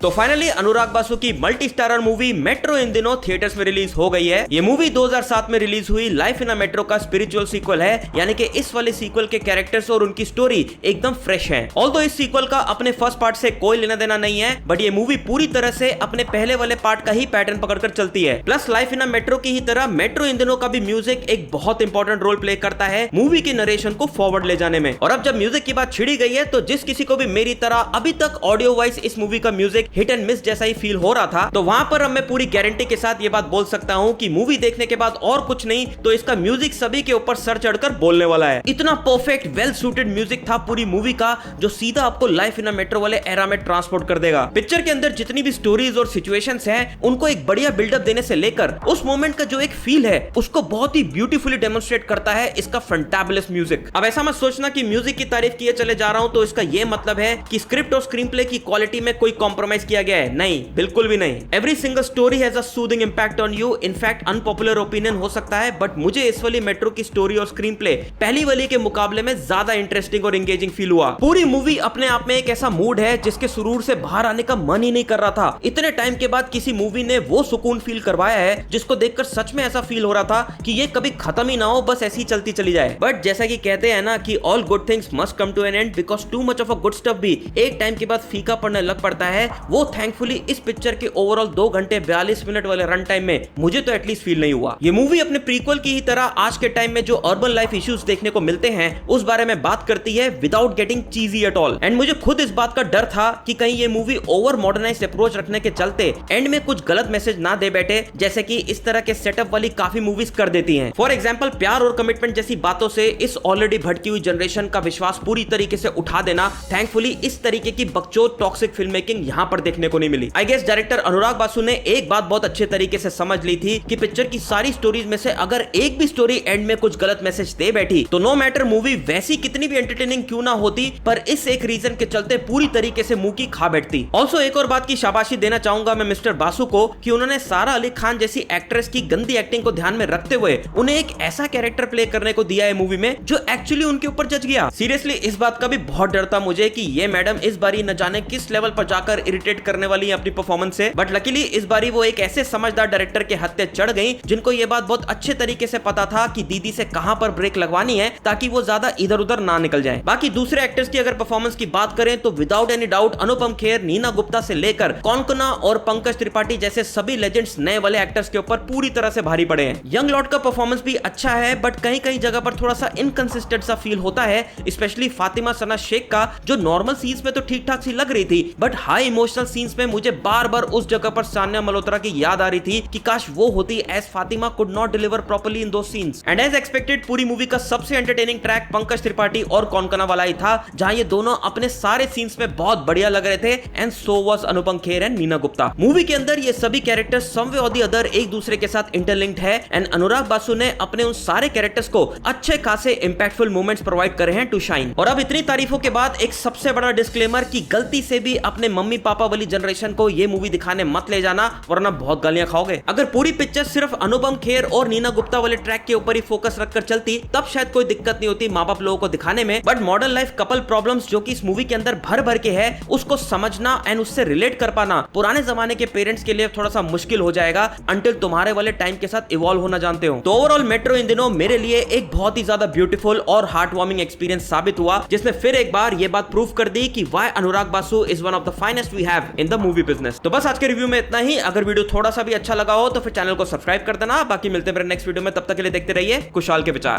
तो फाइनली अनुराग बासु की multi starrer movie metro इन दिनों थिएटर्स में रिलीज हो गई है। ये मूवी 2007 में रिलीज हुई लाइफ इन अ मेट्रो का स्पिरिचुअल सीक्वल है, यानी कि इस वाले सीक्वल के कैरेक्टर्स और उनकी स्टोरी एकदम फ्रेश है। ऑल्दो इस सीक्वल का अपने फर्स्ट पार्ट से कोई लेना देना नहीं है, बट ये मूवी पूरी तरह से अपने पहले वाले पार्ट का ही पैटर्न पकड़कर चलती है। Plus life in a metro की ही तरह मेट्रो इन दिनों का भी म्यूजिक एक बहुत इंपॉर्टेंट रोल प्ले करता है मूवी के नरेशन को फॉरवर्ड ले जाने में। और अब जब म्यूजिक की बात छिड़ी गई है, तो जिस किसी को भी मेरी तरह अभी तक ऑडियो वाइज इस मूवी का म्यूजिक हिट एंड मिस जैसा फील हो रहा था, तो वहां पर अब मैं पूरी गारंटी के साथ ये बात बोल सकता हूं कि मूवी देखने के बाद और कुछ नहीं तो इसका म्यूजिक सभी के ऊपर सर चढ़कर बोलने वाला है। इतना परफेक्ट वेल सूटेड म्यूजिक था पूरी मूवी का, जो सीधा आपको लाइफ इन अ मेट्रो वाले एरा में ट्रांसपोर्ट कर देगा। पिक्चर के अंदर जितनी भी स्टोरीज और सिचुएशंस हैं, उनको एक बढ़िया बिल्डअप देने से लेकर उस मोमेंट का जो एक फील है उसको बहुत ही ब्यूटीफुली डेमोन्स्ट्रेट करता है इसका फैंटाबुलस म्यूजिक। अब ऐसा मत सोचना कि म्यूजिक की तारीफ किए चले जा रहा हूं तो इसका यह मतलब है कि स्क्रिप्ट और स्क्रीन प्ले की क्वालिटी में कोई कॉम्प्रोमाइज किया गया है, नहीं, बिल्कुल भी नहीं। Every single storey has a soothing impact on you. In fact unpopular opinion हो सकता है, बट मुझे इस वाली मेट्रो की स्टोरी और स्क्रीन प्ले पहली वाली के मुकाबले में ज्यादा इंटरेस्टिंग और एंगेजिंग फील हुआ। पूरी मूवी अपने आप में एक ऐसा मूड है जिसके सुरूर से बाहर आने का मन ही नहीं कर रहा था। इतने टाइम के बाद किसी मूवी ने वो सुकून फील करवाया है जिसको देखकर सच में ऐसा फील हो रहा था कि ये कभी खत्म ही ना हो, बस ऐसी चलती चली जाए। बट जैसा कि कहते हैं ना कि all good things must come to an end, because too much of a good stuff भी एक टाइम के बाद फीका पड़ने लग पड़ता है। वो थैंकफुली इस पिक्चर के ओवरऑल 2 घंटे 42 मिनट वाले रन टाइम में मुझे तो एटलीस्ट फील नहीं हुआ। ये मूवी अपने प्रीक्वल की ही तरह आज के टाइम में जो अर्बन लाइफ इश्यूज देखने को मिलते हैं उस बारे में बात करती है without getting cheesy at all. And मुझे खुद इस बात का डर था कि कहीं ये मूवी ओवर मॉडर्नाइज्ड अप्रोच रखने के चलते एंड में कुछ गलत मैसेज ना दे बैठे, जैसे कि इस तरह के सेटअप वाली काफी मूवीज कर देती हैं। फॉर एग्जांपल प्यार और कमिटमेंट जैसी बातों से इस ऑलरेडी भटकी हुई जनरेशन का विश्वास पूरी तरीके से उठा देना। थैंकफुली इस तरीके की बकचोद टॉक्सिक फिल्म मेकिंग यहाँ पर देखने को नहीं मिली। आई गेस डायरेक्टर अनुराग बासु ने एक बात बहुत अच्छे तरीके से समझ ली थी कि पिक्चर की सारी स्टोरीज में से अगर एक भी स्टोरी एंड में कुछ गलत मैसेज दे बैठी तो नो मैटर मूवी वैसी कितनी भी एंटरटेनिंग क्यों ना होती, पर इस एक रीजन के चलते पूरी तरीके से मुंह की खा बैठती। ऑल्सो एक और बात की शाबाशी देना चाहूंगा मैं मिस्टर बासु को कि उन्होंने सारा अली खान जैसी एक्ट्रेस की गंदी एक्टिंग को ध्यान में रखते हुए उन्हें एक ऐसा कैरेक्टर प्ले करने को दिया है मूवी में जो एक्चुअली उनके ऊपर जज गया। सीरियसली इस बात का भी बहुत डर था मुझे कि ये मैडम इस बारी न जाने किस लेवल पर जाकर इरिटेट करने वाली है अपनी परफॉर्मेंस से, बट लकीली इस बारी वो एक ऐसे समझदार डायरेक्टर के हत्थे चढ़ गई जिनको ये बात बहुत अच्छे तरीके से पता था कि दीदी से कहां पर ब्रेक लगवानी है ताकि वो ज्यादा इधर उधर ना निकल जाए। बाकी दूसरे एक्टर्स की अगर परफॉर्मेंस की बात करें तो without any doubt Anupam Kher, Neena Gupta से लेकर कौनकना और पंकज त्रिपाठी जैसे सभी लेजेंड्स नए वाले एक्टर्स के ऊपर पूरी तरह से भारी पड़े हैं। यंग लॉर्ड का परफॉर्मेंस भी अच्छा है, बट कहीं कहीं जगह पर थोड़ा सा इनकंसिस्टेंट सा फील होता है, स्पेशली फातिमा सना शेख का, जो नॉर्मल सीन्स में तो ठीक ठाक सी लग रही थी, बट हाई इमोशनल सीन्स में मुझे बार बार उस जगह पर सान्या मल्होत्रा की याद आ रही थी कि काश वो होती as Fatima could not deliver properly in दो सीन्स। एंड एज एक्सपेक्टेड पूरी मूवी का सबसे एंटरटेनिंग ट्रैक पंकज त्रिपाठी और कौनकना वाला ही था, जहां ये दोनों अपने सारे सीन्स में बहुत बढ़िया लग रहे थे। And so was Anupam Kher and Neena Gupta. Movie के अंदर ये सभी कैरेक्टर्स सम वे और द अदर एक दूसरे के साथ इंटरलिंक्ड है एंड अनुराग बासु ने अपने उन सारे कैरेक्टर्स को अच्छे खासे इंपैक्टफुल मोमेंट्स प्रोवाइड करे हैं टू शाइन। और अब इतनी तारीफों के बाद एक सबसे बड़ा डिस्क्लेमर कि गलती से भी अपने मम्मी पापा वाली जनरेशन को ये मूवी दिखाने मत ले जाना, वरना बहुत गालियां खाओगे। अगर पूरी पिक्चर सिर्फ अनुपम खेर और नीना गुप्ता वाले ट्रैक के ऊपर ही फोकस रखकर चलती तब शायद कोई दिक्कत नहीं होती माँ बाप लोगों को दिखाने में, but modern life couple problems जो कि इस मूवी के अंदर भर भर के है उसको समझना एंड उससे रिलेट कर पाना पुराने जमाने के पेरेंट्स के लिए थोड़ा सा मुश्किल हो जाएगा अंटिल तुम्हारे वाले टाइम के साथ इवॉल्व होना जानते हो। तो ओवरऑल मेट्रो इन दिनों मेरे लिए एक बहुत ही ज्यादा ब्यूटीफुल और हार्ट वार्मिंग एक्सपीरियंस साबित हुआ, जिसने फिर एक बार ये बात प्रूव कर दी कि why Anurag Basu is one of the finest we have in the movie business. तो बस आज के रिव्यू में इतना ही। अगर वीडियो थोड़ा सा भी अच्छा लगा हो तो फिर चैनल को सब्सक्राइब कर देना। बाकी मिलते हैं मेरे नेक्स्ट वीडियो में, तब तक के लिए देखते रहिए खुशहाल के विचार।